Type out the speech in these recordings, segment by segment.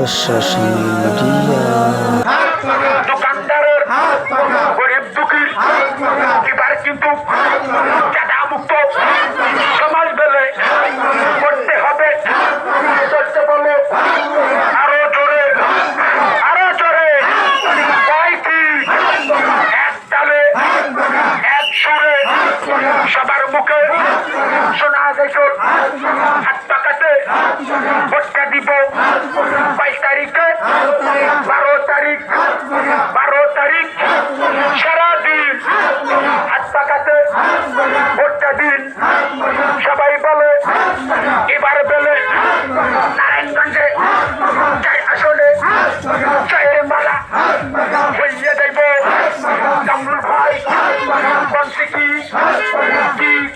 প্রশাসন মিডিয়া দোকানদারের গরিব দুঃখীর এবার কিন্তু চাঁদা মুক্ত সমাজ বেলে করতে হবে। করতে বলে আরো জোরে এক তালে এক সুরে সবার মুখে শোনা গেছে হাত পাকাতে ভোটটা দিব 22 তারিখে 12 তারিখ সারাদিন হাত পাকাতে ভোটটা দিন। সবাই বলে এবার বেলে নারায়ণগঞ্জে আসলে চায়ের মালা হইয়া যাইব। কামরুল ভাই বলছে কি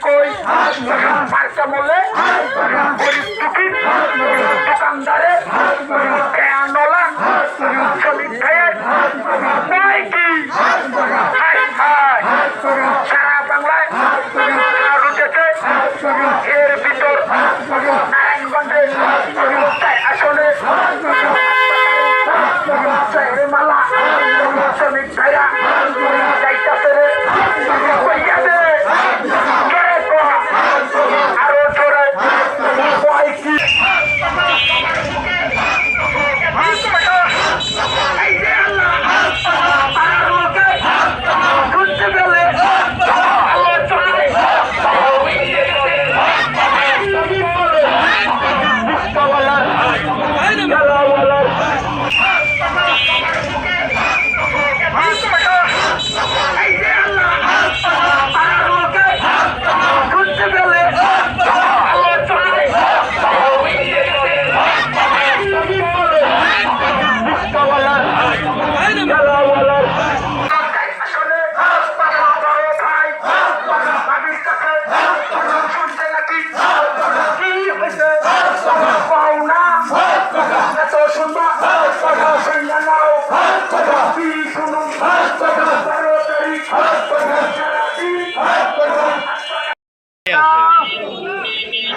কই মার্কা বলে গরিব দুঃখী দোকানদারের নলা শ্রমিক ভাইয়ের নয় কি সারা বাংলায় উঠেছে। এর ভিতর নারায়ণগঞ্জে আসলে চায়ের মালা শ্রমিক ভাইয়া যাইতেছে রে কইয়া দে জোরে আরো জোরে কয় কি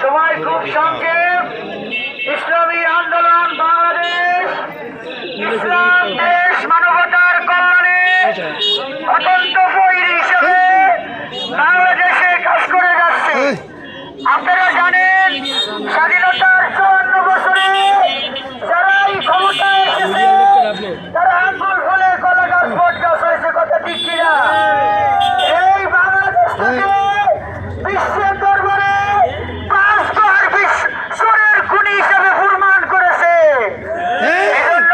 সময় খুব সংক্ষেপ। ইসলামী আন্দোলন বাংলাদেশ ইসলাম দেশ মানবতার কল্যাণে অত্যন্ত বৈরী হিসেবে বাংলাদেশে কাজ করে যাচ্ছে। আপনারা জানেন স্বাধীনতার 54 বছরে যারা এই ক্ষমতায় এসেছে তারা আঙ্গুল ফলে কলা গাছ বট গাছ হয়েছে, কথা ঠিক কিনা? এই বাংলাদেশ থেকে বিশ্বের দরবারে 5 বার সোরের খুনি হিসেবে প্রমাণ করেছে। এজন্য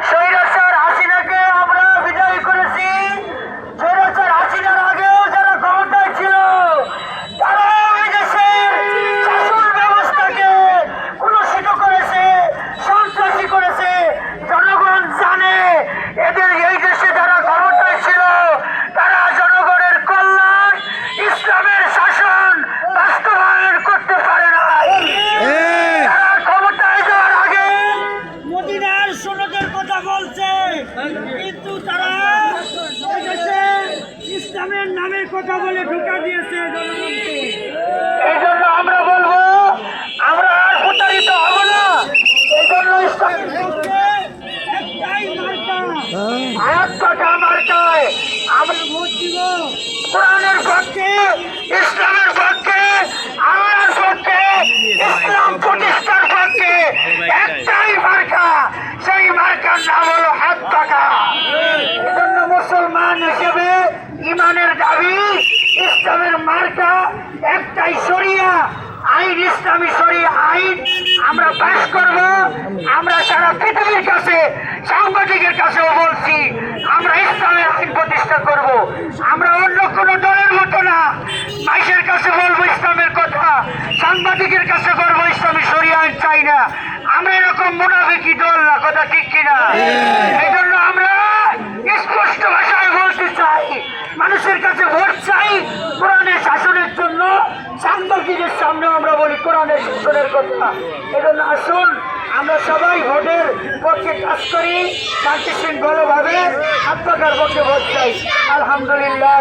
স্বৈরাচার হাসিনাকে আমরা বিদায় করেছি। স্বৈরাচার হাসিনার আগেও যারা ক্ষমতায় ছিল তারা এই দেশের শাসন ব্যবস্থাকে কলুষিত করেছে, সন্ত্রাসী করেছে। জনগণ জানে এদের এই দেশে যারা ক্ষমতায় ছিল তারা জনগণের কল্যাণ ইসলামের শাসন বাস্তবায়ন করতে পারে না। তারা ক্ষমতায় যাওয়ার আগে মদিনার সনদের কথা বলছে, কিন্তু তারা ইসলামের নামের কথা বলে ঢুকা দিয়েছে জনগণকে। এই জন্য আমরা বলবো আমরা আর প্রতারিত হব না। এই জন্য ইসলামের পক্ষে একটাই মার্কা, হাত পাকা মার্কায় আমরা ভোট দিব। কোরআনের পক্ষে, ইসলামের পক্ষে, আল্লাহর পক্ষে, ইসলাম প্রতিষ্ঠার পক্ষে একটাই মার্কা, সেই মার্কার নাম হলো হাত পাকা। এজন্য মুসলমান হিসেবে ইমানের দাবি ইসলামের মার্কা একটাই, শরিয়া আইন, ইসলামী শরিয়া আইন আমরা পাশ করব। আমরা সারা পৃথিবীর কাছে, সাংবাদিকের কাছেও বলছি, আমরা ইসলামের আইন প্রতিষ্ঠা করব। আমরা অন্য কোনো দলের মতো না। মাইশের কাছে বলবো ইসলামের কথা, সাংবাদিকের কাছে বলবো ইসলামী শরিয়া আইন চাই না। আমরা এরকম মুনাফিকি দল না, কথা ঠিক কিনা? এই জন্য আমরা স্পষ্ট ভাষায় বলতে চাই, মানুষের কাছে ভোট চাই কোরআনের শাসনের জন্য। সাংবাদিকের সামনে আমরা বলি কোরআনের শাসনের কথা। এজন্য আসুন আমরা সবাই ভোটের পক্ষে কাজ করি, শান্তি শৃঙ্খলাভাবে হাত পাকার পক্ষে ভোট চাই। আলহামদুলিল্লাহ।